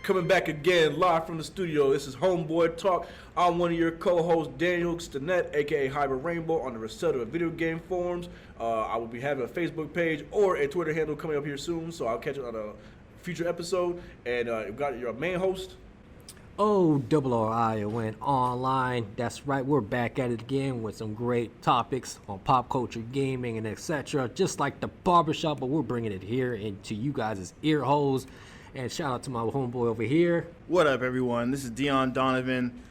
Coming back again, live from the studio. This is Homeboy Talk. I'm one of your co-hosts, Daniel Stinnette, aka Hybrid Rainbow, on the Restock video game forums. I will be having a Facebook page or a Twitter handle coming up here soon, so I'll catch it on a future episode. And you've got your main host. Oh, Orrion went online. That's right, we're back at it again with some great topics on pop culture, gaming, and etc. Just like the barbershop, but we're bringing it here into you guys' ear holes. And shout out to my homeboy over here. What up, everyone? This is Deon Donovan,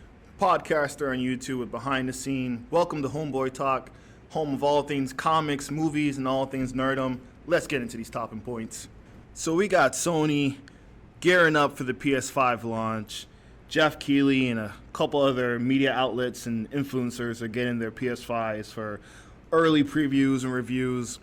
podcaster on YouTube with Behind the Scene. Welcome to Homeboy Talk, home of all things comics, movies, and all things nerdum. Let's get into these topping points. So we got Sony gearing up for the PS5 launch. Geoff Keighley and a couple other media outlets and influencers are getting their PS5s for early previews and reviews.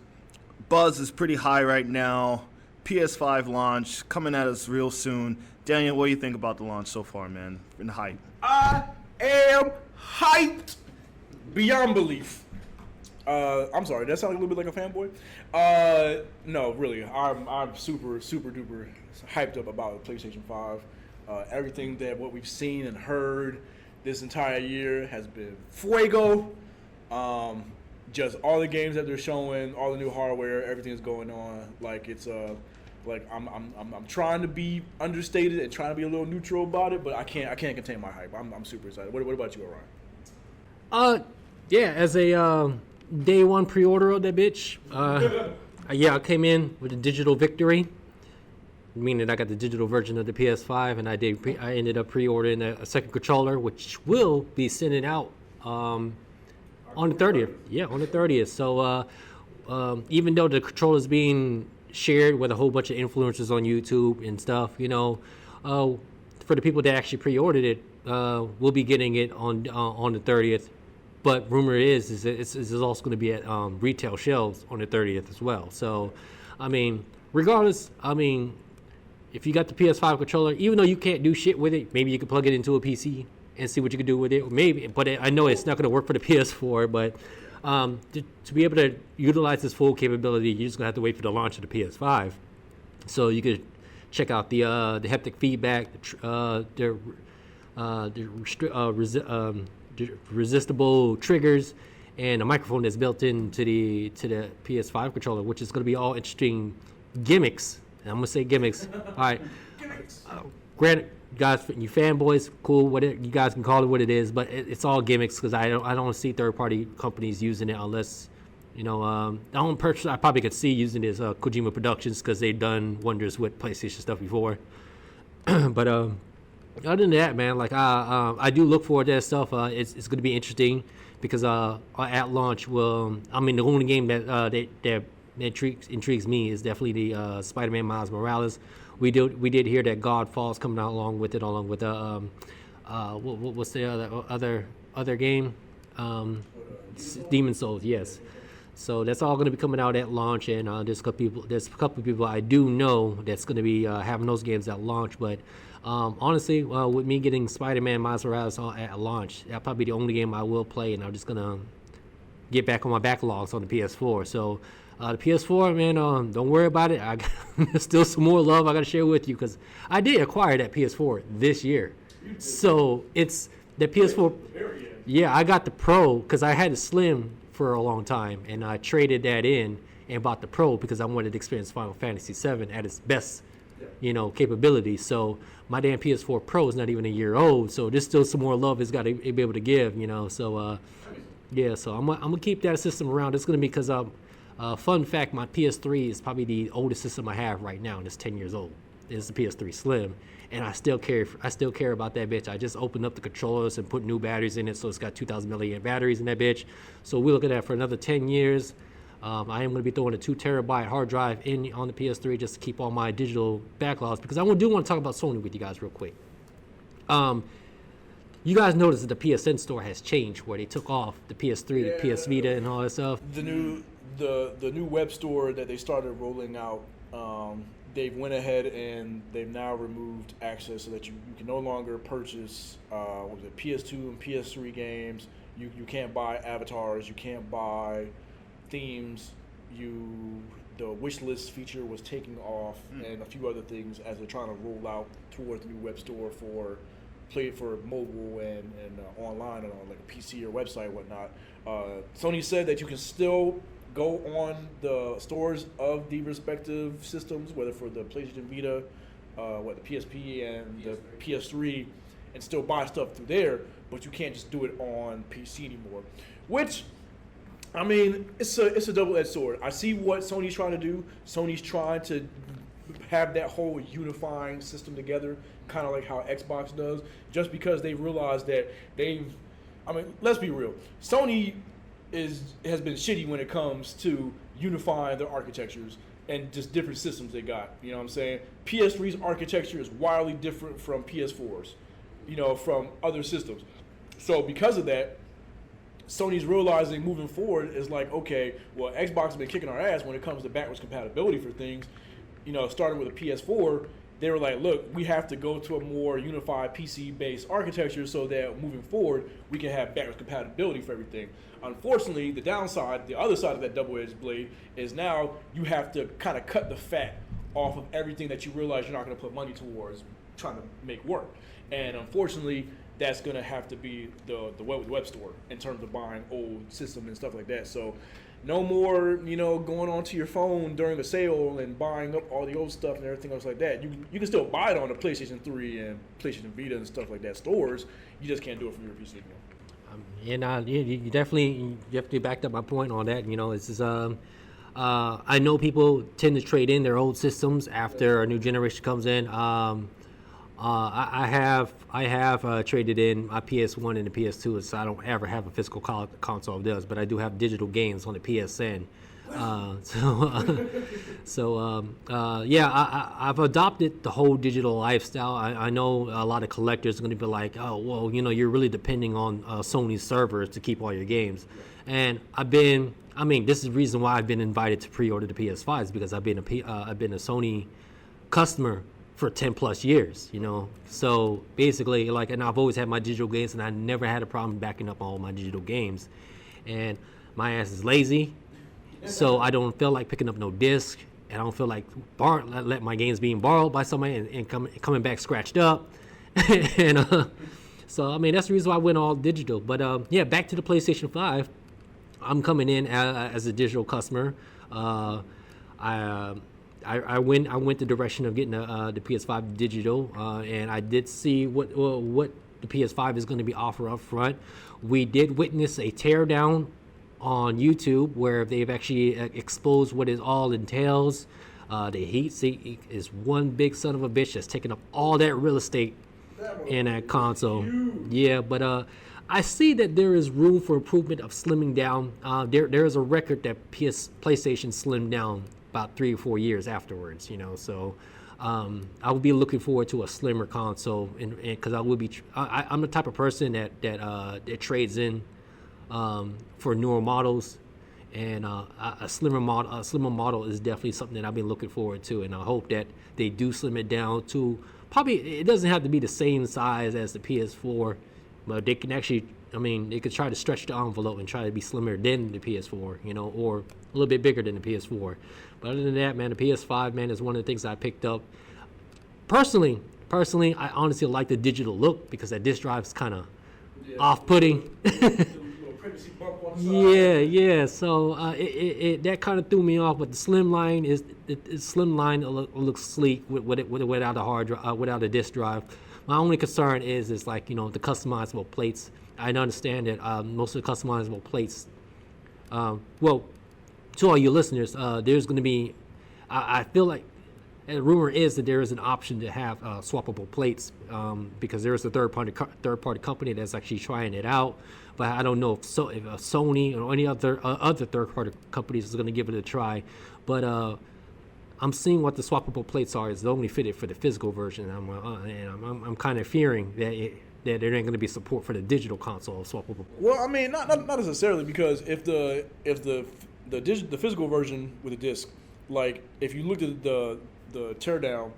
Buzz is pretty high right now. PS5 launch coming at us real soon. Daniel, what do you think about the launch so far, man? In the hype. I am hyped beyond belief. I'm sorry, that sounded a little bit like a fanboy. No, really, I'm super duper hyped up about PlayStation 5. Everything that what we've seen and heard this entire year has been fuego. Just all the games that they're showing, all the new hardware, everything is going on. Like it's like I'm trying to be understated and trying to be a little neutral about it, but I can't contain my hype. I'm super excited. What about you, Orrion? Yeah, as a day one pre-order of that bitch. Yeah, I came in with a digital victory, meaning I got the digital version of the PS5, and I ended up pre-ordering a second controller, which will be sending out on the 30th. Yeah, on the 30th. So even though the controller is being shared with a whole bunch of influencers on YouTube and stuff, you know, for the people that actually pre-ordered it, we'll be getting it on the 30th. But rumor is that it's also going to be at retail shelves on the 30th as well. So, I mean, regardless, I mean, if you got the PS5 controller, even though you can't do shit with it, maybe you can plug it into a PC and see what you can do with it. Maybe, but I know it's not going to work for the PS4. But to be able to utilize this full capability, you're just going to have to wait for the launch of the PS5. So you could check out the haptic feedback, the resistible triggers, and a microphone that's built into the PS5 controller, which is going to be all interesting gimmicks. And I'm gonna say gimmicks. All right. Granted, guys, you fanboys, cool. Whatever you guys can call it, what it is, but it's all gimmicks because I don't see third-party companies using it unless, you know, the only person I probably could see using it is Kojima Productions because they've done wonders with PlayStation stuff before. But other than that, man, like I do look forward to that stuff. It's going to be interesting because at launch, the only game that intrigues me is definitely the Spider-Man Miles Morales. We did hear that Godfall's coming out along with what's the other game? Demon Souls, yes. So that's all going to be coming out at launch, and there's a couple of people I do know that's going to be having those games at launch. But honestly, with me getting Spider-Man Miles Morales at launch, that's probably the only game I will play, and I'm just gonna get back on my backlogs on the PS4. So the PS4, man, don't worry about it. There's still some more love I got to share with you because I did acquire that PS4 this year. So it's the PS4. Yeah, I got the Pro because I had the Slim for a long time, and I traded that in and bought the Pro because I wanted to experience Final Fantasy VII at its best, you know, capability. So my damn PS4 Pro is not even a year old. So there's still some more love it's got to be able to give, you know. So yeah, so I'm gonna keep that system around. It's gonna be because fun fact, my PS3 is probably the oldest system I have right now, and it's 10 years old. It's the PS3 Slim, and I still care about that bitch. I just opened up the controllers and put new batteries in it, so it's got 2,000 milliamp batteries in that bitch. So we're looking at for another 10 years. I am going to be throwing a 2 terabyte hard drive in on the PS3 just to keep all my digital backlogs, because I do want to talk about Sony with you guys real quick. You guys noticed that the PSN store has changed, where they took off the PS3, the PS Vita, and all that stuff. The new web store that they started rolling out, they've went ahead and they've now removed access so that you can no longer purchase PS2 and PS3 games. You can't buy avatars, you can't buy themes. the wish list feature was taking off, and a few other things as they're trying to roll out towards the new web store for mobile and online and on like a PC or website and whatnot. Sony said that you can still go on the stores of the respective systems, whether for the PlayStation Vita, the PSP and the PS3, and still buy stuff through there, but you can't just do it on PC anymore. Which, I mean, it's a double-edged sword. I see what Sony's trying to do. Sony's trying to have that whole unifying system together, kind of like how Xbox does, just because they realized that let's be real. Sony has been shitty when it comes to unifying their architectures and just different systems they got. You know what I'm saying? PS3's architecture is wildly different from PS4's, from other systems. So because of that, Sony's realizing moving forward is like, okay, well, Xbox has been kicking our ass when it comes to backwards compatibility for things. Starting with a PS4, they were like, look, we have to go to a more unified PC-based architecture so that moving forward, we can have backwards compatibility for everything. Unfortunately, the other side of that double-edged blade is now you have to kind of cut the fat off of everything that you realize you're not going to put money towards trying to make work. And unfortunately, that's going to have to be the web store in terms of buying old systems and stuff like that. So no more, going onto your phone during a sale and buying up all the old stuff and everything else like that. You can still buy it on the PlayStation 3 and PlayStation Vita and stuff like that stores. You just can't do it from your PC anymore. You definitely backed up my point on that. I know people tend to trade in their old systems after a new generation comes in. I have traded in my PS1 and the PS2, so I don't ever have a physical console of those, but I do have digital games on the PSN. I've adopted the whole digital lifestyle. I know a lot of collectors are going to be like, oh, well, you're really depending on Sony's servers to keep all your games. And this is the reason why I've been invited to pre-order the PS5s, because I've been a Sony customer for 10 plus years, So basically, and I've always had my digital games, and I never had a problem backing up all my digital games. And my ass is lazy, so I don't feel like picking up no disc, and I don't feel like let my games being borrowed by somebody and coming back scratched up. And so that's the reason why I went all digital. But back to the PlayStation 5. I'm coming in as a digital customer. I went the direction of getting the PS5 digital, and I did see what the PS5 is going to be offered up front. We did witness a teardown on YouTube where they've actually exposed what it all entails. The heat sink is one big son of a bitch that's taking up all that real estate in that console. Yeah, but I see that there is room for improvement of slimming down. There is a record that PlayStation slimmed down about 3 or 4 years afterwards, so I would be looking forward to a slimmer console, and because I'm the type of person that trades in for newer models, and a slimmer model is definitely something that I've been looking forward to, and I hope that they do slim it down to probably, it doesn't have to be the same size as the PS4, but they can actually, they could try to stretch the envelope and try to be slimmer than the PS4, or a little bit bigger than the PS4. But other than that, man, the PS5, man, is one of the things I picked up. Personally, I honestly like the digital look because that disc drive is kind of off-putting. Yeah. So it that kind of threw me off. But the slimline looks sleek without a hard drive, without a disc drive. My only concern is like the customizable plates. I understand that most of the customizable plates. To all you listeners, there's going to be. I feel like. And the rumor is that there is an option to have swappable plates because there is a third party company that's actually trying it out. But I don't know if Sony or any other third party companies is going to give it a try. But I'm seeing what the swappable plates are. It's only fitted for the physical version. I'm kind of fearing that there ain't going to be support for the digital console swappable. Well, not necessarily, because if the physical version with a disc, like if you looked at the teardown,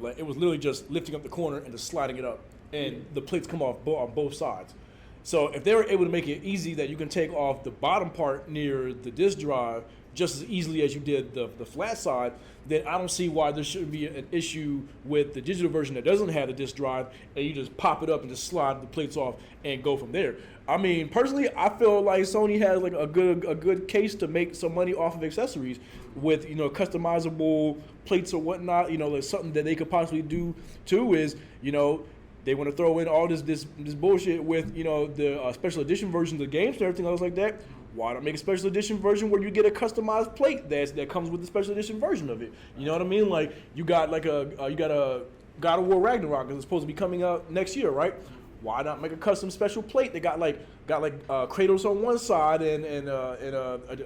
like it was literally just lifting up the corner and just sliding it up, and the plates come off on both sides. So if they were able to make it easy that you can take off the bottom part near the disk drive just as easily as you did the flat side, then I don't see why there shouldn't be an issue with the digital version that doesn't have the disk drive, and you just pop it up and just slide the plates off and go from there. I mean, personally, I feel like Sony has like a good case to make some money off of accessories with, you know, customizable plates or whatnot. You know, like something that they could possibly do too is, you know, they want to throw in all this bullshit with, you know, the special edition versions of games and everything else like that. Why not make a special edition version where you get a customized plate that comes with the special edition version of it? You know what I mean? Like you got like a God of War Ragnarok is supposed to be coming out next year, right? Why not make a custom special plate? They got Kratos on one side and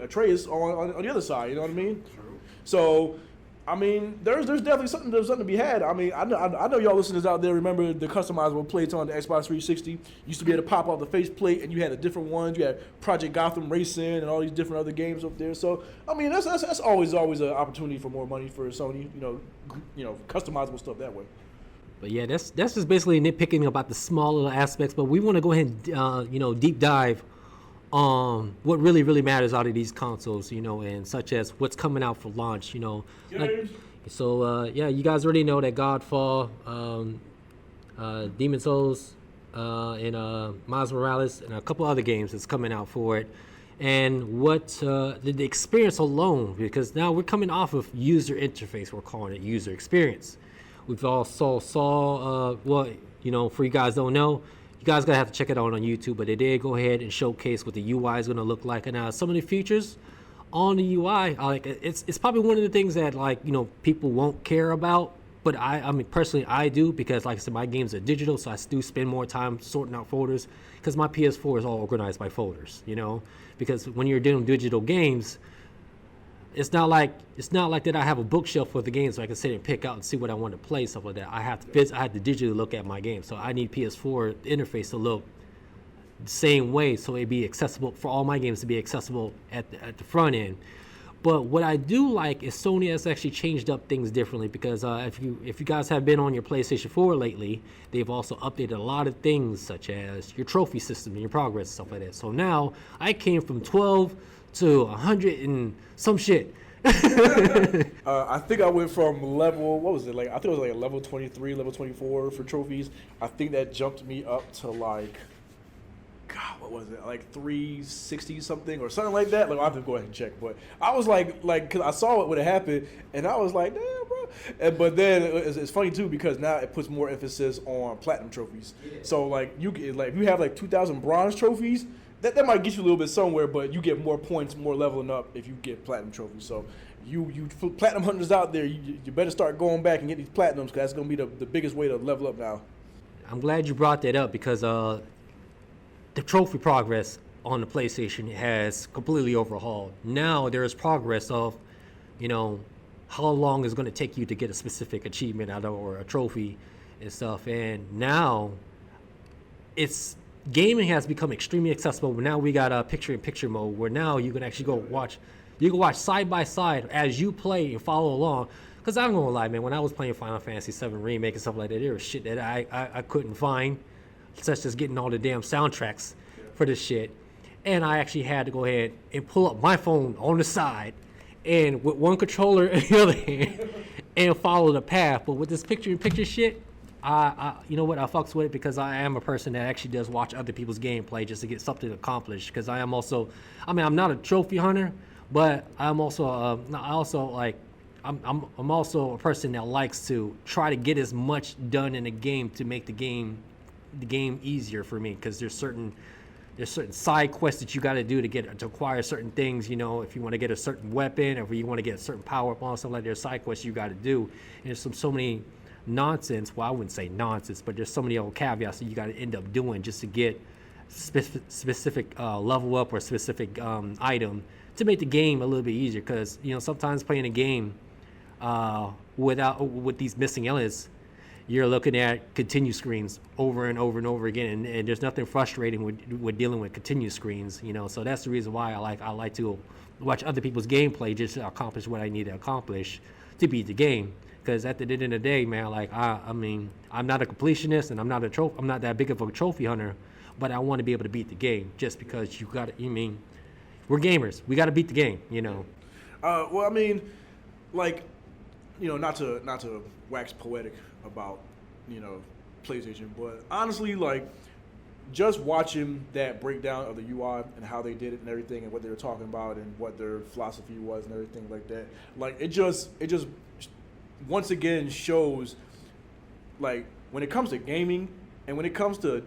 Atreus on the other side. You know what I mean? True. So, I mean, there's definitely something to be had. I mean, I know y'all listeners out there remember the customizable plates on the Xbox 360. You used to be able to pop off the face plate, and you had the different ones. You had Project Gotham Racing and all these different other games up there. So, I mean, that's always an opportunity for more money for Sony. You know, customizable stuff that way. But yeah, that's just basically nitpicking about the small little aspects. But we want to go ahead and deep dive on what really matters out of these consoles, you know, and such as what's coming out for launch, you know. Yeah, you guys already know that Godfall, Demon's Souls, and Miles Morales, and a couple other games that's coming out for it. And what the experience alone, because now we're coming off of user interface, we're calling it user experience. We've all saw well, you know, for you guys don't know, you guys gotta have to check it out on YouTube, but they did go ahead and showcase what the UI is gonna look like, and some of the features on the UI, like it's probably one of the things that, like, you know, people won't care about, but I mean personally I do, because like I said, my games are digital, so I do spend more time sorting out folders, because my PS4 is all organized by folders, you know, because when you're doing digital games, it's not like that I have a bookshelf for the games so I can sit and pick out and see what I want to play, stuff like that. I have to digitally look at my game, so I need PS4 interface to look the same way, so it'd be accessible for all my games to be accessible at the front end. But what I do like is Sony has actually changed up things differently, because if you guys have been on your PlayStation 4 lately, they've also updated a lot of things, such as your trophy system and your progress, stuff like that. So now I came from 12 to 100 and some shit. I think I went from level, what was it, like I think it was like a level 23, level 24 for trophies. I think that jumped me up to like, God, what was it, like 360 something or something like that. Like, I have to go ahead and check, but I was like, cause I saw it when it happened, and I was like, damn, bro. But then it's funny too, because now it puts more emphasis on platinum trophies. Yeah. So like if you have like 2,000 bronze trophies, that might get you a little bit somewhere, but you get more points, more leveling up if you get platinum trophies. So you platinum hunters out there, you better start going back and get these platinums, because that's going to be the biggest way to level up now. I'm glad you brought that up, because the trophy progress on the PlayStation has completely overhauled. Now there is progress of, you know, how long it's going to take you to get a specific achievement out of, or a trophy and stuff. And now gaming has become extremely accessible. Now we got a picture-in-picture mode, where now you can actually go watch. You can watch side by side as you play and follow along. Because I'm gonna lie, man, when I was playing Final Fantasy VII Remake and stuff like that, there was shit that I couldn't find, such as getting all the damn soundtracks for this shit. And I actually had to go ahead and pull up my phone on the side, and with one controller in the other hand, and follow the path. But with this picture-in-picture shit, you know what, I fucks with it, because I am a person that actually does watch other people's gameplay just to get something accomplished. Because I am also, I mean, I'm not a trophy hunter, but I'm also, I'm also a person that likes to try to get as much done in the game to make the game easier for me. Because there's certain side quests that you got to do to acquire certain things. You know, if you want to get a certain weapon, or if you want to get a certain power up on something like that, there's side quests you got to do. And there's so many nonsense, well, I wouldn't say nonsense, but there's so many old caveats that you got to end up doing just to get specific level up or specific item to make the game a little bit easier. Because, you know, sometimes playing a game with these missing elements, you're looking at continue screens over and over and over again, and there's nothing frustrating with dealing with continue screens, you know. So that's the reason why I like to watch other people's gameplay just to accomplish what I need to accomplish to beat the game. Because at the end of the day, man, like I mean, I'm not a completionist, and I'm not that big of a trophy hunter, but I want to be able to beat the game just because you got to, we're gamers. We got to beat the game, Well, I mean, like, not to wax poetic about, PlayStation, but honestly, like, just watching that breakdown of the UI and how they did it and everything and what they were talking about and what their philosophy was and everything like that, like, it just once again shows, like, when it comes to gaming and when it comes to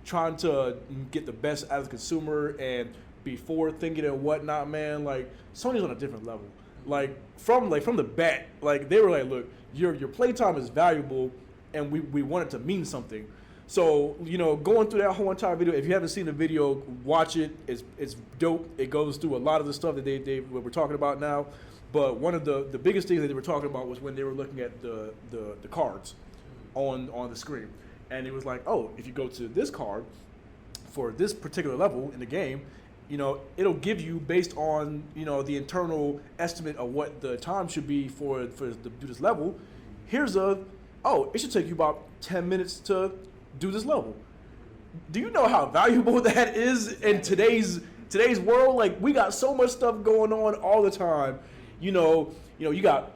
trying to get the best out of the consumer and be forward thinking and whatnot, man, like, Sony's on a different level. Like from the bat, like, they were like, look, your playtime is valuable and we want it to mean something. So, going through that whole entire video, if you haven't seen the video, watch it. It's dope. It goes through a lot of the stuff that they we're talking about now. But one of the biggest things that they were talking about was when they were looking at the cards on the screen. And it was like, oh, if you go to this card for this particular level in the game, it'll give you, based on, the internal estimate of what the time should be for to do this level, it should take you about 10 minutes to do this level. Do you know how valuable that is in today's world? Like, we got so much stuff going on all the time. You got,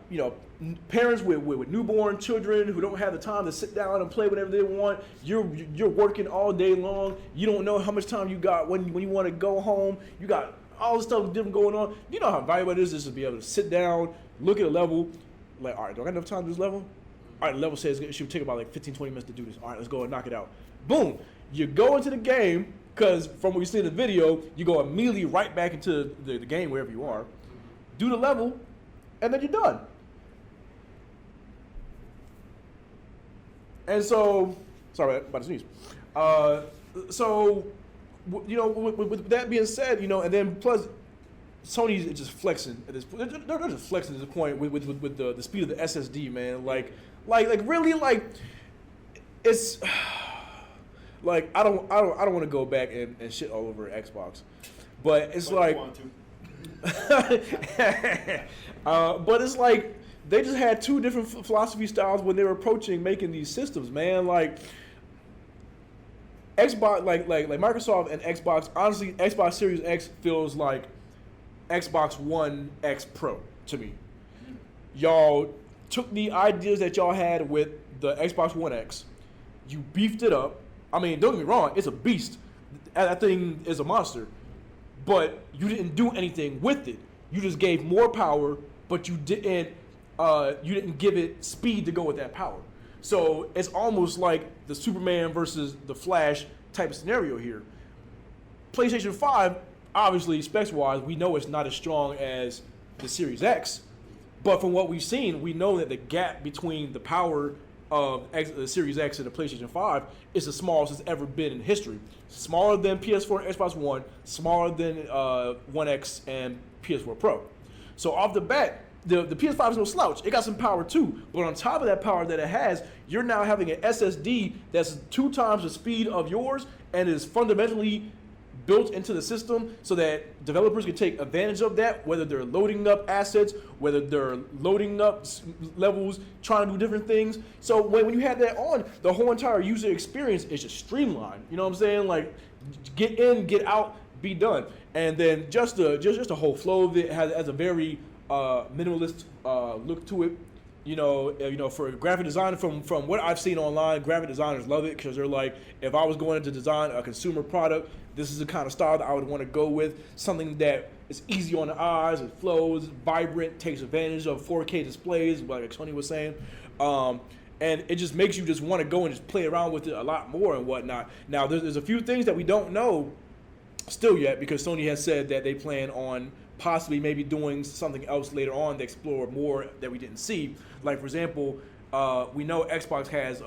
parents with newborn children who don't have the time to sit down and play whatever they want. You're working all day long. You don't know how much time you got when you want to go home. You got all this stuff different going on. You know how valuable it is just to be able to sit down, look at a level, like, all right, do I got enough time to do this level? All right, the level says it should take about like 15, 20 minutes to do this. All right, let's go and knock it out. Boom. You go into the game, because from what you see in the video, you go immediately right back into the game wherever you are, do the level, and then you're done. And so, sorry about to sneeze. With that being said, and then plus, Sony's just flexing at this point. They're just flexing at this point with the speed of the SSD, man. Like really, like, it's like I don't want to go back and shit all over Xbox, but it's like, but it's like they just had two different philosophy styles when they were approaching making these systems, man. Like, Xbox, like Microsoft and Xbox. Honestly, Xbox Series X feels like Xbox One X Pro to me. Y'all took the ideas that y'all had with the Xbox One X, you beefed it up. I mean, don't get me wrong, it's a beast. That thing is a monster. But you didn't do anything with it. You just gave more power, but you didn't give it speed to go with that power. So it's almost like the Superman versus the Flash type of scenario here. PlayStation 5, obviously, specs-wise, we know it's not as strong as the Series X. But from what we've seen, we know that the gap between the power of the Series X and the PlayStation 5 is the smallest it's ever been in history. Smaller than PS4 and Xbox One, smaller than One X and PS4 Pro. So off the bat, the PS5 is no slouch. It got some power too. But on top of that power that it has, you're now having an SSD that's 2 times the speed of yours and is fundamentally built into the system so that developers can take advantage of that, whether they're loading up assets, whether they're loading up levels, trying to do different things. So when you have that on, the whole entire user experience is just streamlined. You know what I'm saying? Like, get in, get out, be done. And then just the whole flow of it has a very minimalist look to it. For graphic design, from what I've seen online, graphic designers love it because they're like, if I was going to design a consumer product, this is the kind of style that I would want to go with. Something that is easy on the eyes, it flows, vibrant, takes advantage of 4K displays, like Tony was saying. And it just makes you just want to go and just play around with it a lot more and whatnot. Now, there's a few things that we don't know still yet, because Sony has said that they plan on possibly maybe doing something else later on to explore more that we didn't see. Like, for example, we know Xbox has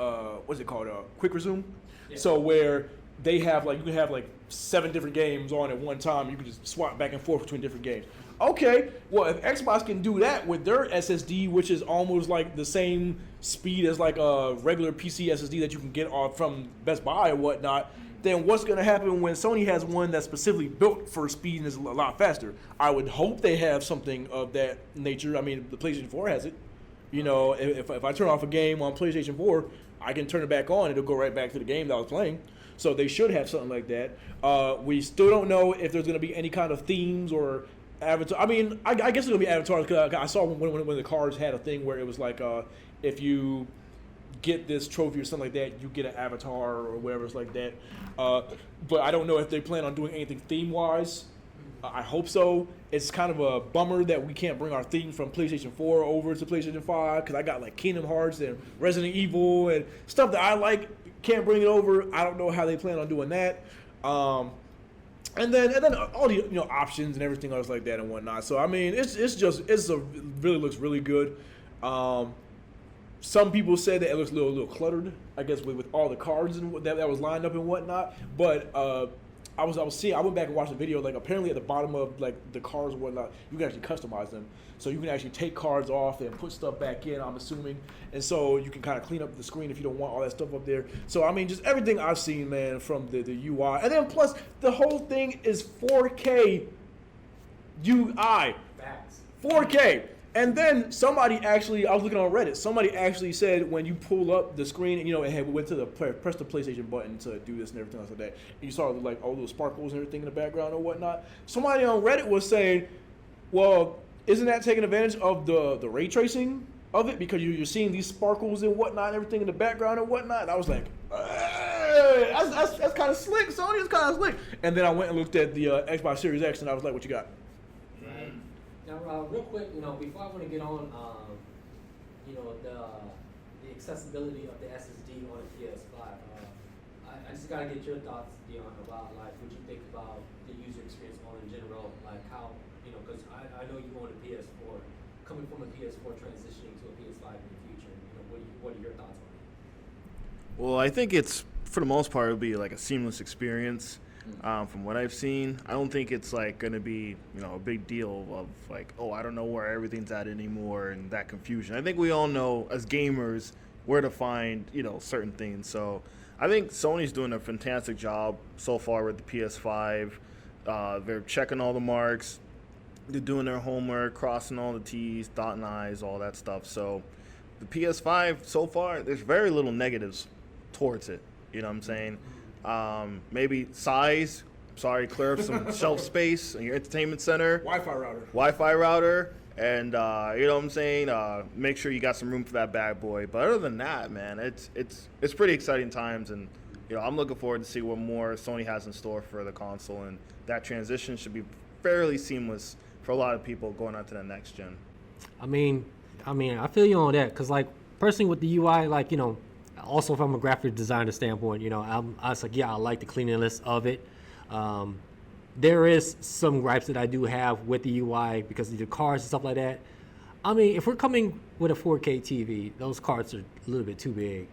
what's it called, quick resume. Yeah. So where they have you can have 7 different games on at one time. You can just swap back and forth between different games. Okay, well, if Xbox can do that with their SSD, which is almost like the same speed as like a regular PC SSD that you can get from Best Buy or whatnot, then what's going to happen when Sony has one that's specifically built for speed and is a lot faster? I would hope they have something of that nature. I mean, the PlayStation 4 has it. If I turn off a game on PlayStation 4, I can turn it back on. It'll go right back to the game that I was playing. So they should have something like that. We still don't know if there's going to be any kind of themes or avatar. I mean, I guess it's going to be avatars. Cause I saw when the cards had a thing where it was like, if you get this trophy or something like that, you get an avatar or whatever it's like that. But I don't know if they plan on doing anything theme-wise. I hope so. It's kind of a bummer that we can't bring our theme from PlayStation 4 over to PlayStation 5 because I got like Kingdom Hearts and Resident Evil and stuff that I like. Can't bring it over. I don't know how they plan on doing that. And then all the options and everything else like that and whatnot. So I mean, it really looks really good. Some people say that it looks a little cluttered, I guess, with all the cards and that was lined up and whatnot. But I went back and watched the video. Like apparently at the bottom of like the cards and whatnot, you can actually customize them. So you can actually take cards off and put stuff back in, I'm assuming. And so you can kind of clean up the screen if you don't want all that stuff up there. So I mean, just everything I've seen, man, from the UI. And then plus the whole thing is 4K UI. Facts. 4K. And then somebody actually, I was looking on Reddit, somebody actually said when you pull up the screen, it went to press the PlayStation button to do this and everything else like that. And you saw like all those sparkles and everything in the background or whatnot. Somebody on Reddit was saying, well, isn't that taking advantage of the ray tracing of it? Because you're seeing these sparkles and whatnot and everything in the background and whatnot. And I was like, that's kind of slick, Sony, it's kind of slick. And then I went and looked at the Xbox Series X and I was like, what you got? Now, real quick, before I want to get on, the accessibility of the SSD on the PS5, I just gotta get your thoughts, Deon, about like what you think about the user experience on in general, like how, because I know you own a PS4, coming from a PS4 transitioning to a PS5 in the future. What are your thoughts on it? Well, I think it's for the most part it'll be like a seamless experience. From what I've seen, I don't think it's like going to be, a big deal of like, oh, I don't know where everything's at anymore and that confusion. I think we all know as gamers where to find, certain things. So I think Sony's doing a fantastic job so far with the PS5. They're checking all the marks. They're doing their homework, crossing all the T's, dotting I's, all that stuff. So the PS5 so far, there's very little negatives towards it. You know what I'm saying? Maybe size. Sorry, clear up some shelf space in your entertainment center. Wi-Fi router, and you know what I'm saying. Make sure you got some room for that bad boy. But other than that, man, it's pretty exciting times, and I'm looking forward to see what more Sony has in store for the console, and that transition should be fairly seamless for a lot of people going on to the next gen. I mean, I feel you on that, because like personally with the UI, like also from a graphic designer standpoint, I was like, yeah, I like the cleanliness of it. There is some gripes that I do have with the UI because of the cards and stuff like that. I mean, if we're coming with a 4K TV, those cards are a little bit too big,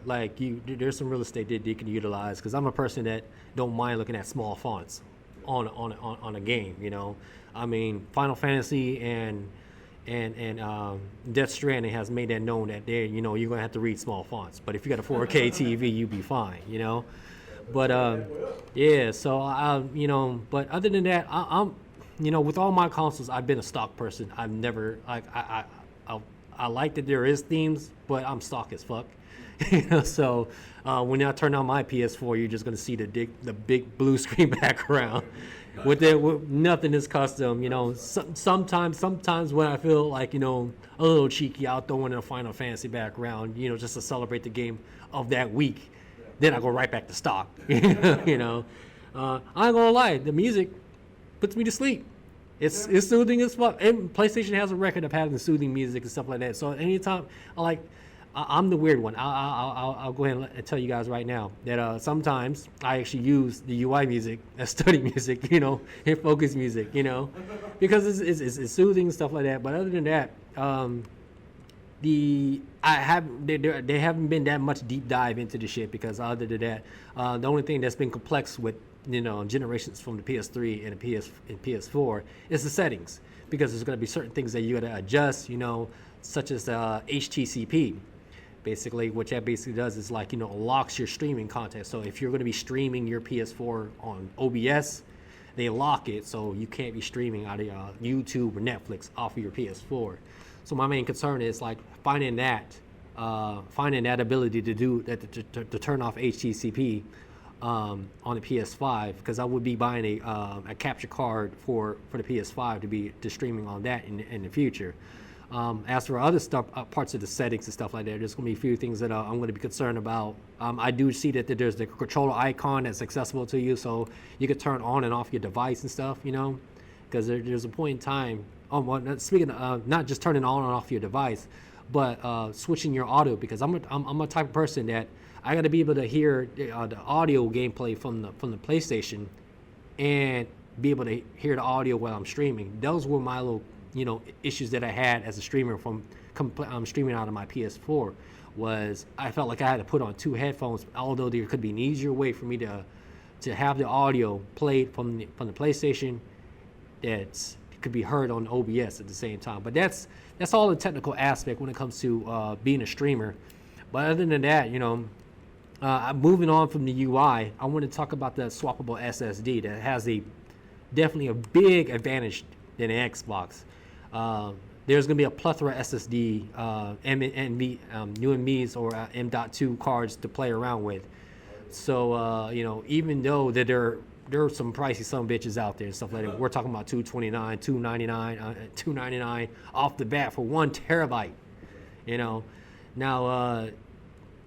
like there's some real estate that they can utilize, because I'm a person that don't mind looking at small fonts on a game, I mean, Final Fantasy and Death Stranding has made that known that you're gonna have to read small fonts. But if you got a 4K TV, you be fine, But yeah, so but other than that, I'm with all my consoles, I've been a stock person. I've never I like that there is themes, but I'm stock as fuck. So when I turn on my PS4, you're just gonna see the big blue screen background. With nothing is custom, sometimes when I feel like, a little cheeky, I'll throw in a Final Fantasy background, just to celebrate the game of that week. Then I go right back to stock, I ain't gonna lie, the music puts me to sleep. It's soothing as fuck. And PlayStation has a record of having soothing music and stuff like that. So anytime I'm the weird one. I'll go ahead and tell you guys right now that sometimes I actually use the UI music as study music, and focus music, because it's soothing and stuff like that. But other than that, they haven't been that much deep dive into the shit, because other than that, the only thing that's been complex with generations from the PS3 and the PS4 is the settings, because there's going to be certain things that you got to adjust, such as HTCP. Basically, what that basically does is locks your streaming content. So if you're going to be streaming your PS4 on OBS, they lock it so you can't be streaming out of YouTube or Netflix off of your PS4. So my main concern is finding that ability to do that, to turn off HTCP on the PS5 because I would be buying a capture card for the PS5 to be streaming on that in the future. As for other stuff, parts of the settings and stuff like that, there's going to be a few things that I'm going to be concerned about. I do see that there's the controller icon that's accessible to you, so you can turn on and off your device and stuff, you know, because there's a point in time. Speaking of not just turning on and off your device, but switching your audio, because I'm a type of person that I got to be able to hear the audio gameplay from the PlayStation and be able to hear the audio while I'm streaming. Those were my little issues that I had as a streamer from streaming out of my PS4. Was I felt like I had to put on 2 headphones, although there could be an easier way for me to have the audio played from the PlayStation that could be heard on OBS at the same time. But that's all the technical aspect when it comes to being a streamer. But other than that, moving on from the UI, I want to talk about the swappable SSD that has definitely a big advantage than the Xbox. There's going to be a plethora of SSD, NVMe's or M.2 cards to play around with. So, even though that there are some pricey some bitches out there and stuff like that, we're talking about $229, $299 off the bat for 1 terabyte. Now,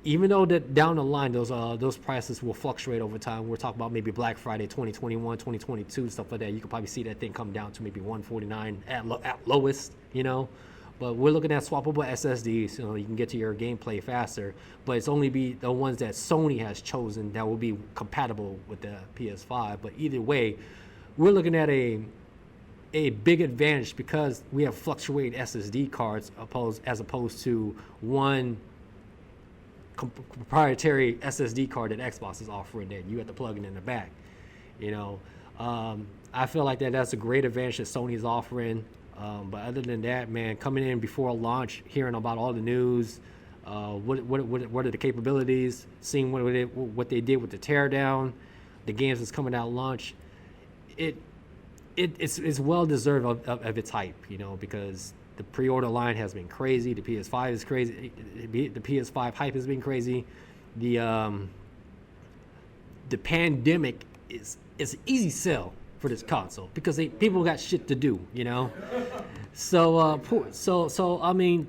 even though that down the line those prices will fluctuate over time, we're talking about maybe Black Friday 2021, 2022, stuff like that. You could probably see that thing come down to maybe $149 at lowest, But we're looking at swappable SSDs, you can get to your gameplay faster. But it's only be the ones that Sony has chosen that will be compatible with the PS5. But either way, we're looking at a big advantage because we have fluctuating SSD cards as opposed to one proprietary SSD card that Xbox is offering that you have to plug it in the back. I feel like that's a great advantage that Sony is offering. But other than that, man, coming in before launch, hearing about all the news, what are the capabilities, seeing what they did with the teardown, the games that's coming out launch, it's well deserved of its hype, because the pre-order line has been crazy. The PS5 is crazy. The PS5 hype has been crazy. The pandemic is an easy sell for this console because people got shit to do, So I mean,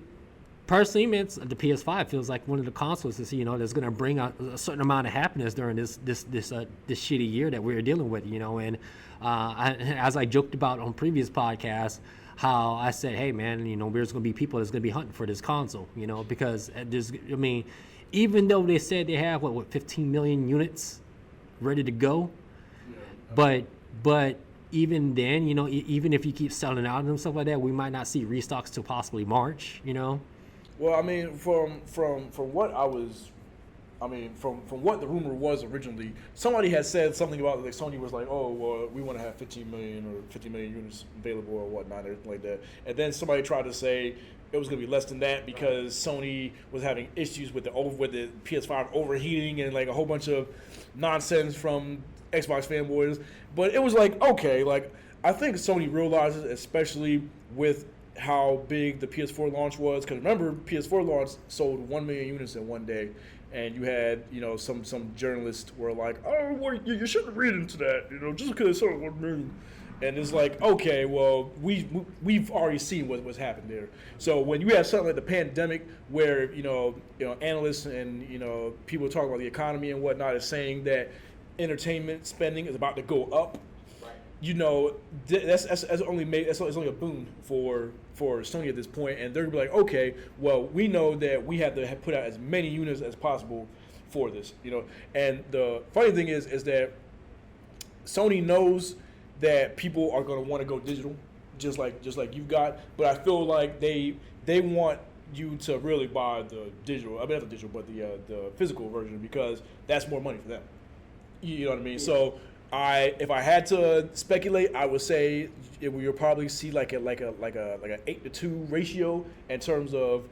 personally, man, the PS5 feels like one of the consoles that's that's going to bring a certain amount of happiness during this shitty year that we're dealing with, And as I joked about on previous podcasts, how I said, hey man, there's going to be people that's going to be hunting for this console, because even though they said they have what 15 million units ready to go, but even then, even if you keep selling out and stuff like that, we might not see restocks till possibly March, Well, I mean, from what from what the rumor was originally, somebody had said something about like Sony was like, oh, well, we want to have 15 million or 50 million units available or whatnot, everything like that. And then somebody tried to say it was going to be less than that because Sony was having issues with the PS5 overheating and like a whole bunch of nonsense from Xbox fanboys. But it was like, okay, like I think Sony realizes, especially with how big the PS4 launch was, because remember, PS4 launch sold 1 million units in one day. And you had, some journalists were like, oh, well, you shouldn't read into that, just because it's sold 1 million. And it's like, okay, well, we've already seen what's happened there. So when you have something like the pandemic, where analysts and people talking about the economy and whatnot is saying that entertainment spending is about to go up, that's only a boon for Sony at this point, and they're gonna be like, okay, well, we know that we have to put out as many units as possible for this, And the funny thing is that Sony knows that people are gonna want to go digital, just like you've got, but I feel like they want you to really buy the digital. I mean, not the digital, but the physical version, because that's more money for them. You know what I mean? Yeah. So if I had to speculate, I would say you'll probably see like a 8-to-2 ratio in terms of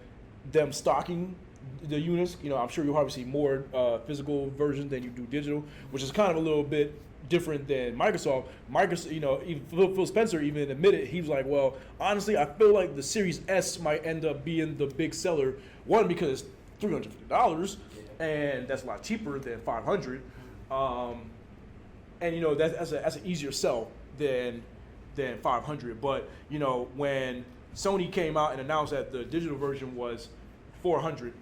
them stocking the units. I'm sure you'll probably see more physical versions than you do digital, which is kind of a little bit different than Microsoft. Even Phil Spencer even admitted, he was like, well, honestly, I feel like the Series S might end up being the big seller. One, because it's $350, and that's a lot cheaper than $500. And you know that's an easier sell than 500. But you know when Sony came out and announced that the digital version was 400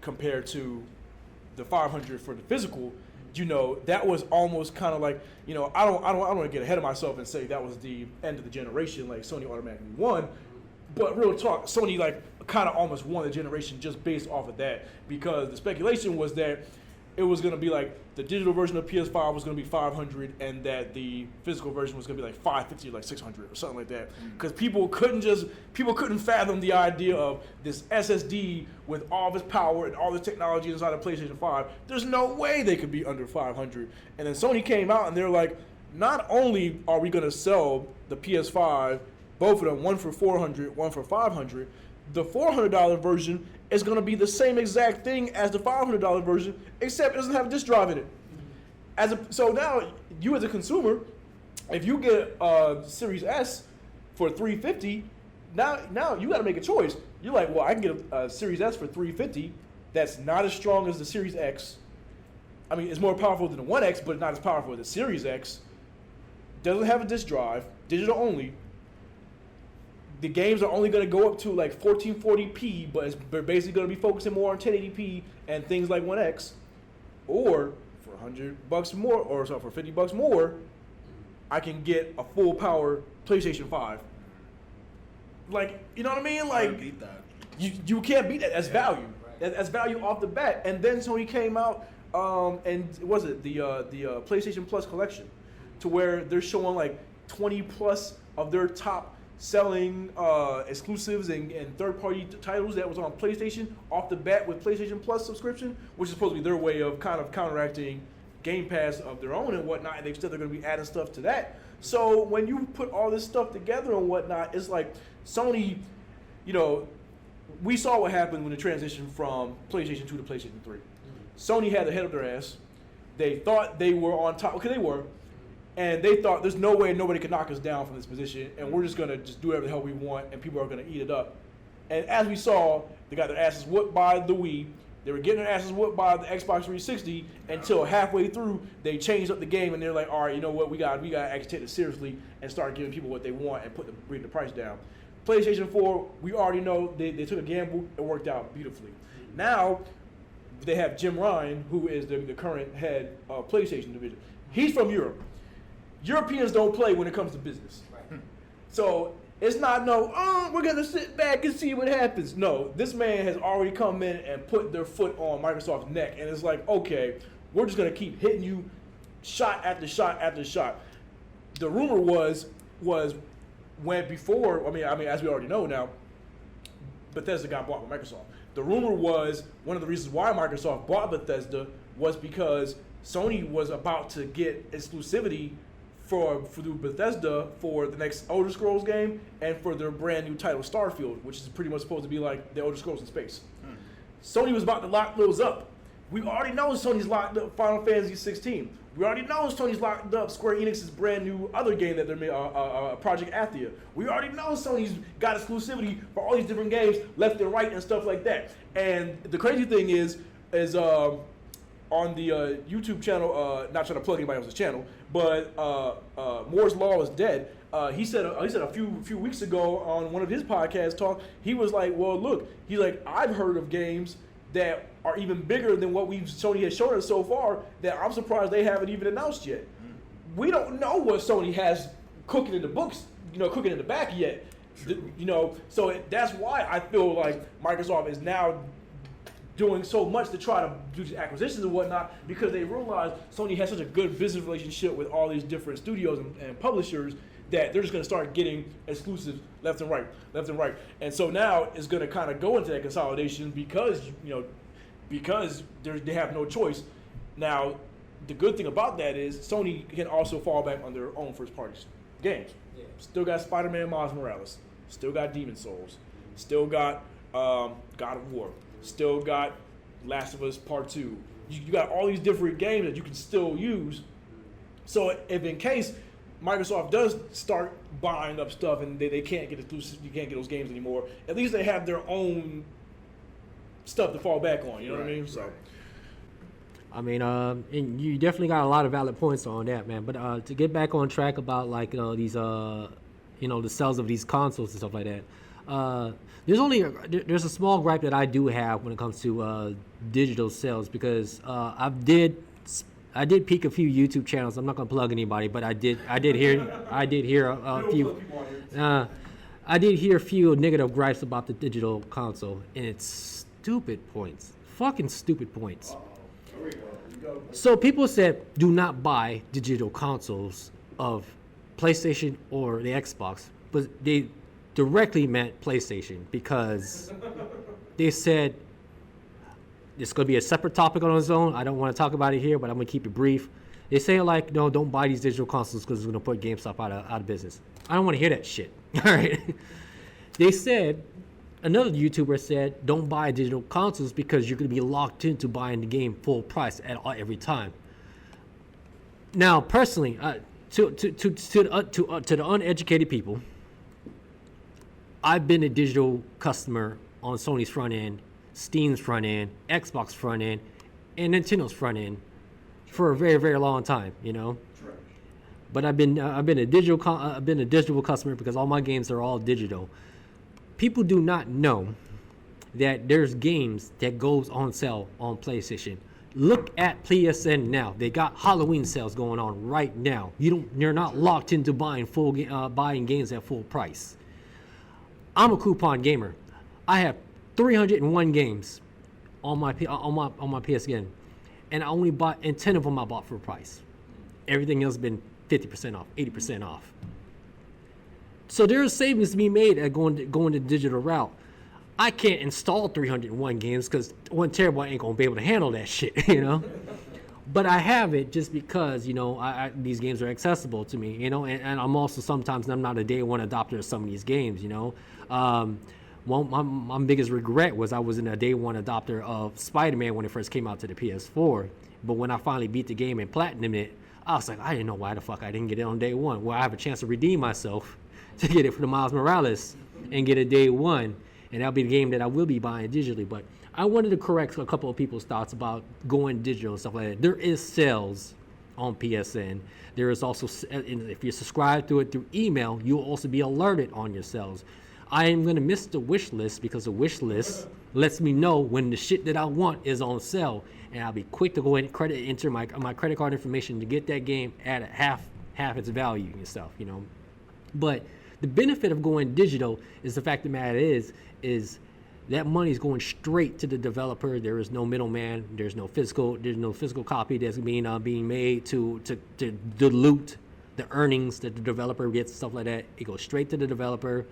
compared to the 500 for the physical, you know that was almost kind of like, you know, I don't want to get ahead of myself and say that was the end of the generation, like Sony automatically won. But real talk, Sony like kind of almost won the generation just based off of that, because the speculation was that it was going to be like the digital version of PS5 was going to be 500 and that the physical version was going to be like 550 or like 600 or something like that. Because people couldn't fathom the idea of this SSD with all this power and all this technology inside of PlayStation 5. There's no way they could be under 500. And then Sony came out and they're like, not only are we going to sell the PS5, both of them, one for 400, one for 500, the $400 version is going to be the same exact thing as the $500 version, except it doesn't have a disk drive in it. So now, you as a consumer, if you get a Series S for $350, now you got to make a choice. You're like, well, I can get a Series S for $350 that's not as strong as the Series X. I mean, it's more powerful than the One X, but not as powerful as the Series X. Doesn't have a disk drive, digital only. The games are only going to go up to like 1440p, but they're basically going to be focusing more on 1080p and things like One X. Or for $100 more, or so for $50 more, I can get a full power PlayStation 5. Like, you know what I mean? Like, beat that. You can't beat that. That's value. That's value off the bat. And then Sony came out, and was it the PlayStation Plus collection, to where they're showing like 20 plus of their top selling exclusives and third-party titles that was on PlayStation off the bat with PlayStation Plus subscription, which is supposed to be their way of kind of counteracting Game Pass of their own and whatnot, and they're going to be adding stuff to that. So when you put all this stuff together and whatnot, it's like Sony, you know, we saw what happened when the transition from PlayStation 2 to PlayStation 3. Sony had the head of their ass. They thought they were on top, okay, they were. And they thought there's no way nobody can knock us down from this position, and we're just gonna just do whatever the hell we want, and people are gonna eat it up. And as we saw, they got their asses whooped by the Wii. They were getting their asses whooped by the Xbox 360 until halfway through they changed up the game, and they're like, all right, you know what, we got actually take this seriously and start giving people what they want and bring the price down. PlayStation 4, we already know they took a gamble. It worked out beautifully. Now they have Jim Ryan, who is the current head of PlayStation division. He's from Europe. Europeans don't play when it comes to business. Right. So it's not we're going to sit back and see what happens. No, this man has already come in and put their foot on Microsoft's neck. And it's like, okay, we're just going to keep hitting you shot after shot after shot. The rumor was when before, I mean, as we already know now, Bethesda got bought by Microsoft. The rumor was one of the reasons why Microsoft bought Bethesda was because Sony was about to get exclusivity for Bethesda for the next Elder Scrolls game and for their brand new title Starfield, which is pretty much supposed to be like the Elder Scrolls in space. Sony was about to lock those up. We already know Sony's locked up Final Fantasy 16. We already know Sony's locked up Square Enix's brand new other game that they're making, Project Athia. We already know Sony's got exclusivity for all these different games left and right and stuff like that. And the crazy thing is on the YouTube channel, not trying to plug anybody else's channel, but Moore's Law is Dead. He said a few weeks ago on one of his podcast talk, he was like, well, look, he's like, I've heard of games that are even bigger than what Sony has shown us so far that I'm surprised they haven't even announced yet. We don't know what Sony has cooking in the books, cooking in the back yet. So that's why I feel like Microsoft is now doing so much to try to do these acquisitions and whatnot, because they realize Sony has such a good business relationship with all these different studios and publishers that they're just going to start getting exclusives left and right. And so now it's going to kind of go into that consolidation because they have no choice. Now, the good thing about that is Sony can also fall back on their own first-party games. Yeah. Still got Spider-Man Miles Morales. Still got Demon Souls. Still got God of War. Still got Last of Us Part 2. You got all these different games that you can still use. So if in case Microsoft does start buying up stuff and they can't get exclusive, you can't get those games anymore, at least they have their own stuff to fall back on. You know what I mean? So I mean, and you definitely got a lot of valid points on that, man. But to get back on track about like these the sales of these consoles and stuff like that. There's a small gripe that I do have when it comes to digital sales because I did peek a few YouTube channels. I'm not gonna plug anybody, but I did hear a few. I did hear a few negative gripes about the digital console, and it's stupid points, fucking stupid points. So people said, do not buy digital consoles of PlayStation or the Xbox, but they directly meant PlayStation because they said it's going to be a separate topic on its own. I don't want to talk about it here, but I'm going to keep it brief. They say like, no, don't buy these digital consoles because it's going to put GameStop out of business. I don't want to hear that shit. All right. They said, another YouTuber said, don't buy digital consoles because you're going to be locked into buying the game full price every time. Now, personally, to the uneducated people, I've been a digital customer on Sony's front end, Steam's front end, Xbox front end, and Nintendo's front end for a very, very long time, you know. But I've been a digital customer because all my games are all digital. People do not know that there's games that goes on sale on PlayStation. Look at PSN now. They got Halloween sales going on right now. You're not locked into buying games at full price. I'm a coupon gamer. I have 301 games on my PSN, and I only bought, and 10 of them I bought for a price. Everything else has been 50% off, 80% off. So there's savings to be made at going the digital route. I can't install 301 games because 1 terabyte ain't gonna be able to handle that shit, you know. But I have it just because, you know, these games are accessible to me, you know, and I'm also sometimes I'm not a day one adopter of some of these games, you know. My biggest regret was I wasn't a day one adopter of Spider-Man when it first came out to the PS4. But when I finally beat the game and platinumed it, I was like, I didn't know why the fuck I didn't get it on day one. Well, I have a chance to redeem myself to get it for the Miles Morales and get it day one. And that'll be the game that I will be buying digitally. But I wanted to correct a couple of people's thoughts about going digital and stuff like that. There is sales on PSN. There is also, if you subscribe to it through email, you'll also be alerted on your sales. I am going to miss the wish list because the wish list lets me know when the shit that I want is on sale. And I'll be quick to go ahead and enter my credit card information to get that game at half its value and stuff, you know. But the benefit of going digital is the fact of the matter is that money is going straight to the developer. There is no middleman. There's no physical copy that's being made to dilute the earnings that the developer gets, stuff like that. It goes straight to the developer.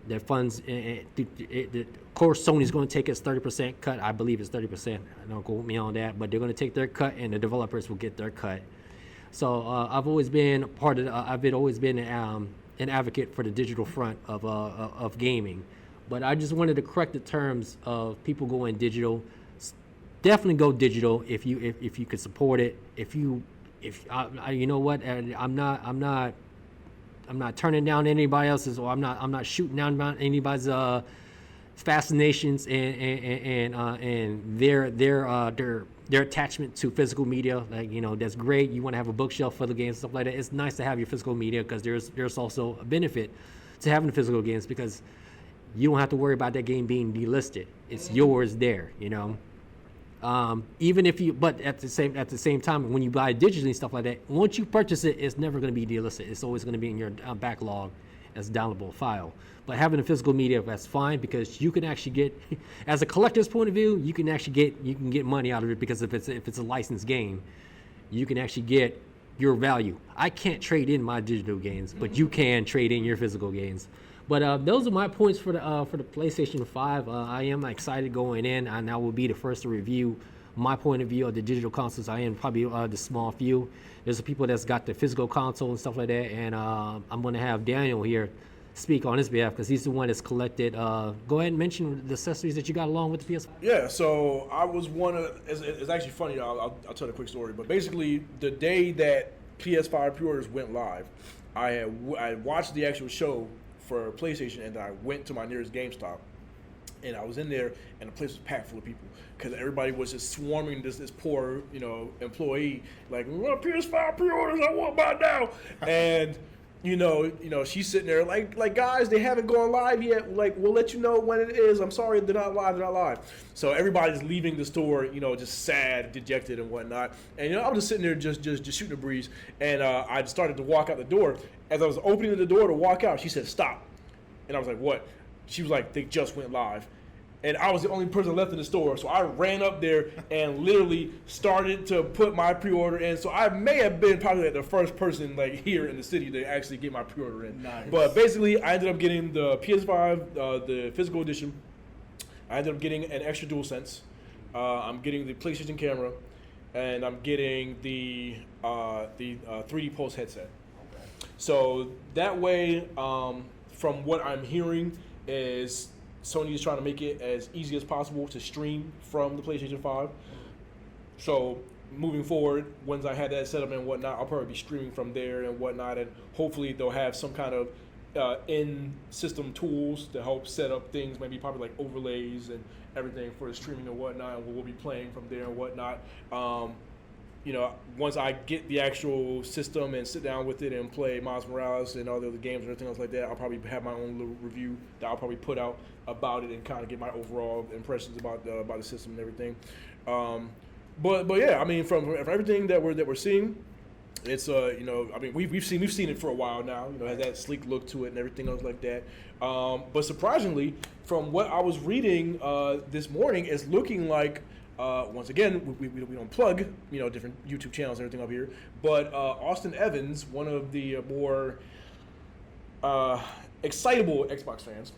Their funds, of course, Sony's going to take its 30% cut. I believe it's 30%. Don't quote me on that, but they're going to take their cut, and the developers will get their cut. So I've always been an advocate for the digital front of gaming, but I just wanted to correct the terms of people going digital. Definitely go digital if you could support it. You know what, I'm not turning down anybody else's, or I'm not shooting down anybody's fascinations and their attachment to physical media. Like, you know, that's great. You want to have a bookshelf for the games, stuff like that. It's nice to have your physical media because there's also a benefit to having the physical games because you don't have to worry about that game being delisted. It's yours there, you know. Even if you, but at the same time, when you buy digitally and stuff like that, once you purchase it, it's never going to be delisted. It's always going to be in your backlog as a downloadable file. But having a physical media, that's fine because you can actually get, as a collector's point of view, you can get money out of it because if it's a licensed game, you can actually get your value. I can't trade in my digital games, but you can trade in your physical games. But those are my points for the PlayStation 5. I am excited going in, and I will be the first to review my point of view of the digital consoles. I am probably the small few. There's the people that's got the physical console and stuff like that, and I'm going to have Daniel here speak on his behalf because he's the one that's collected. Go ahead and mention the accessories that you got along with the PS5. Yeah, so I was one of. It's actually funny. I'll tell a quick story, but basically the day that PS5 pre-orders went live, I watched the actual show for PlayStation, and I went to my nearest GameStop, And I was in there, and the place was packed full of people because everybody was just swarming this poor, employee. Like, what PS5 pre-orders? I want by now. And she's sitting there like guys, they haven't gone live yet. Like, we'll let you know when it is. I'm sorry, they're not live. So everybody's leaving the store, just sad, dejected, and whatnot. And I'm just sitting there, just shooting the breeze. And I started to walk out the door. As I was opening the door to walk out, she said, "Stop." And I was like, "What?" She was like, "They just went live." And I was the only person left in the store. So I ran up there and literally started to put my pre-order in. So I may have been probably like the first person here in the city to actually get my pre-order in. Nice. But basically, I ended up getting the PS5, the physical edition. I ended up getting an extra DualSense. I'm getting the PlayStation camera. And I'm getting the 3D Pulse headset. Okay. So that way, from what I'm hearing, is Sony is trying to make it as easy as possible to stream from the PlayStation 5. So moving forward, once I had that set up and whatnot, I'll probably be streaming from there and whatnot, and hopefully they'll have some kind of in-system tools to help set up things, maybe probably like overlays and everything for the streaming and whatnot, and we'll be playing from there and whatnot. Once I get the actual system and sit down with it and play Miles Morales and all the other games and everything else like that, I'll probably have my own little review that I'll probably put out about it and kind of get my overall impressions about the system and everything. But yeah, I mean, from everything that we're seeing, it's we've seen it for a while now. It has that sleek look to it and everything else like that. But surprisingly, from what I was reading this morning, it's looking like. Once again, we don't plug different YouTube channels and everything up here, but Austin Evans, one of the more excitable Xbox fans,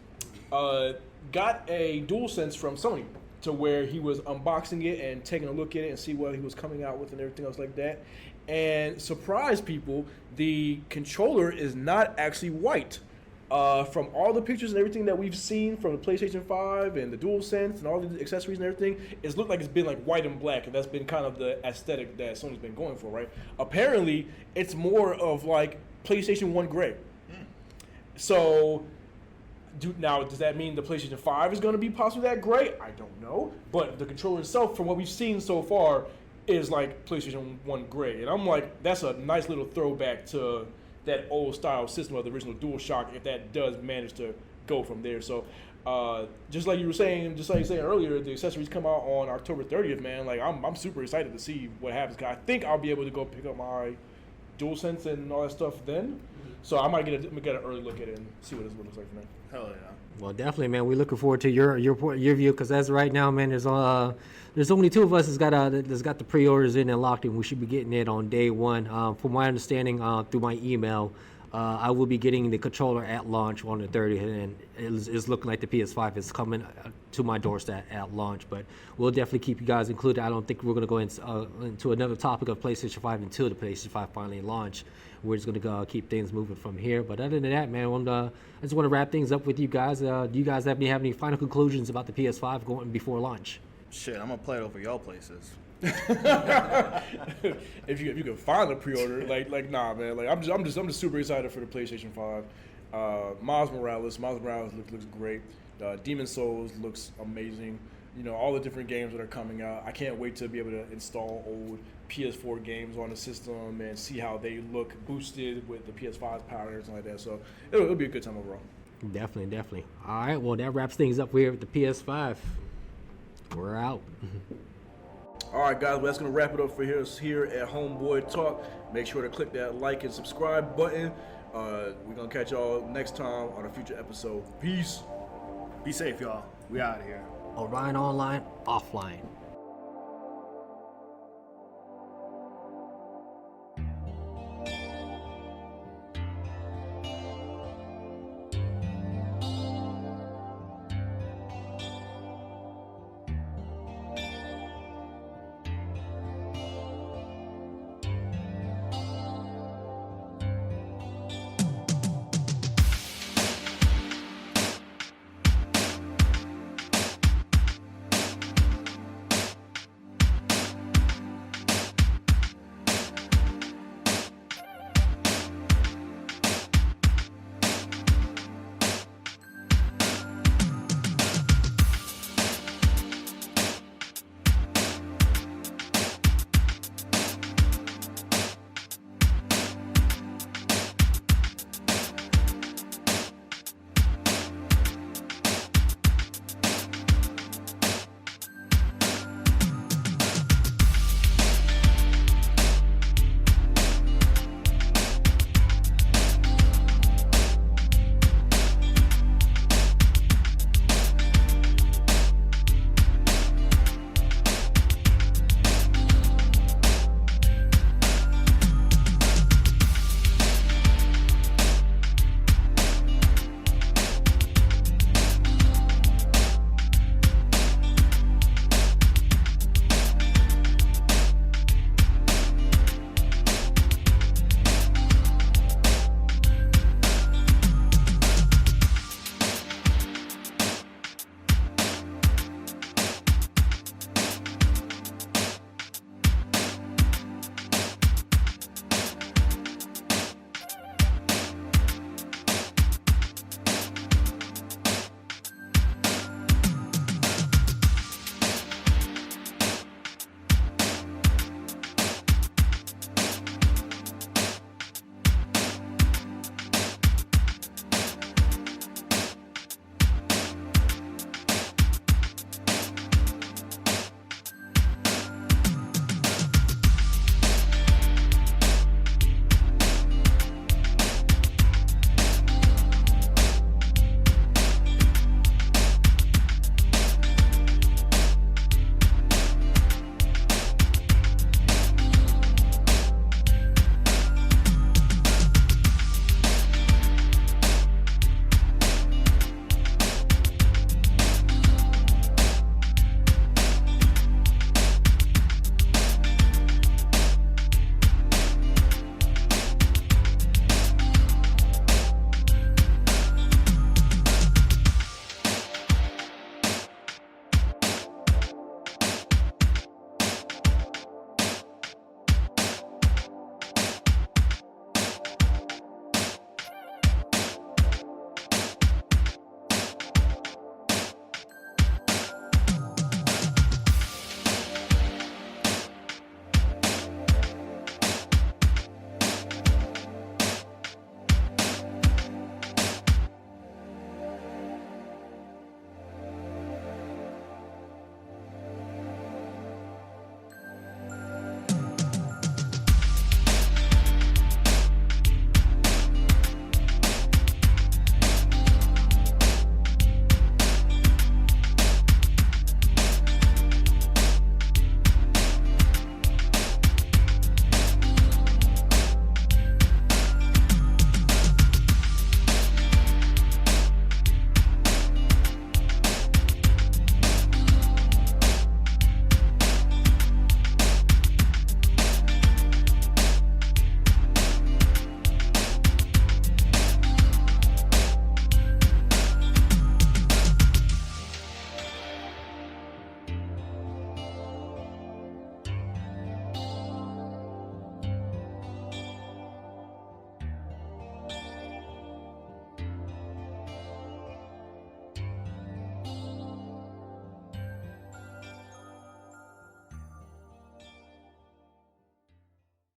got a DualSense from Sony to where he was unboxing it and taking a look at it and see what he was coming out with and everything else like that. And surprise people, the controller is not actually white. From all the pictures and everything that we've seen from the PlayStation 5 and the DualSense and all the accessories and everything, it's looked like it's been like white and black, and that's been kind of the aesthetic that Sony's been going for, right? Apparently, it's more of like PlayStation 1 gray. So, does that mean the PlayStation 5 is going to be possibly that gray? I don't know. But the controller itself, from what we've seen so far, is like PlayStation 1 gray. And I'm like, that's a nice little throwback to that old style system of the original DualShock, if that does manage to go from there. So just like you were saying earlier, the accessories come out on October 30th, man. Like, I'm super excited to see what happens. I think I'll be able to go pick up my DualSense and all that stuff then. So I might get an early look at it and see what it looks like for me. Hell yeah. Well, definitely, man. We're looking forward to your view, because as right now, man, there's only two of us that's got the pre-orders in and locked in. We should be getting it on day one. From my understanding, through my email, I will be getting the controller at launch on the 30th, and it's looking like the PS5 is coming to my doorstep at launch. But we'll definitely keep you guys included. I don't think we're going to go into another topic of PlayStation 5 until the PlayStation 5 finally launch. We're just going to keep things moving from here. But other than that, man, I just want to wrap things up with you guys. Do you guys have any final conclusions about the PS5 going before launch? Shit, I'm going to play it over y'all places. if you can find a pre-order, like nah, man. Like I'm just super excited for the PlayStation 5. Miles Morales looks great. Demon's Souls looks amazing. All the different games that are coming out. I can't wait to be able to install old PS4 games on the system and see how they look boosted with the PS5's power and everything like that. So it'll be a good time overall. Definitely. All right, well, that wraps things up here with the PS5. We're out. All right, guys, well, that's going to wrap it up for us here at Homeboy Talk. Make sure to click that like and subscribe button. We're going to catch y'all next time on a future episode. Peace. Be safe, y'all. We out of here. Orion Online, offline.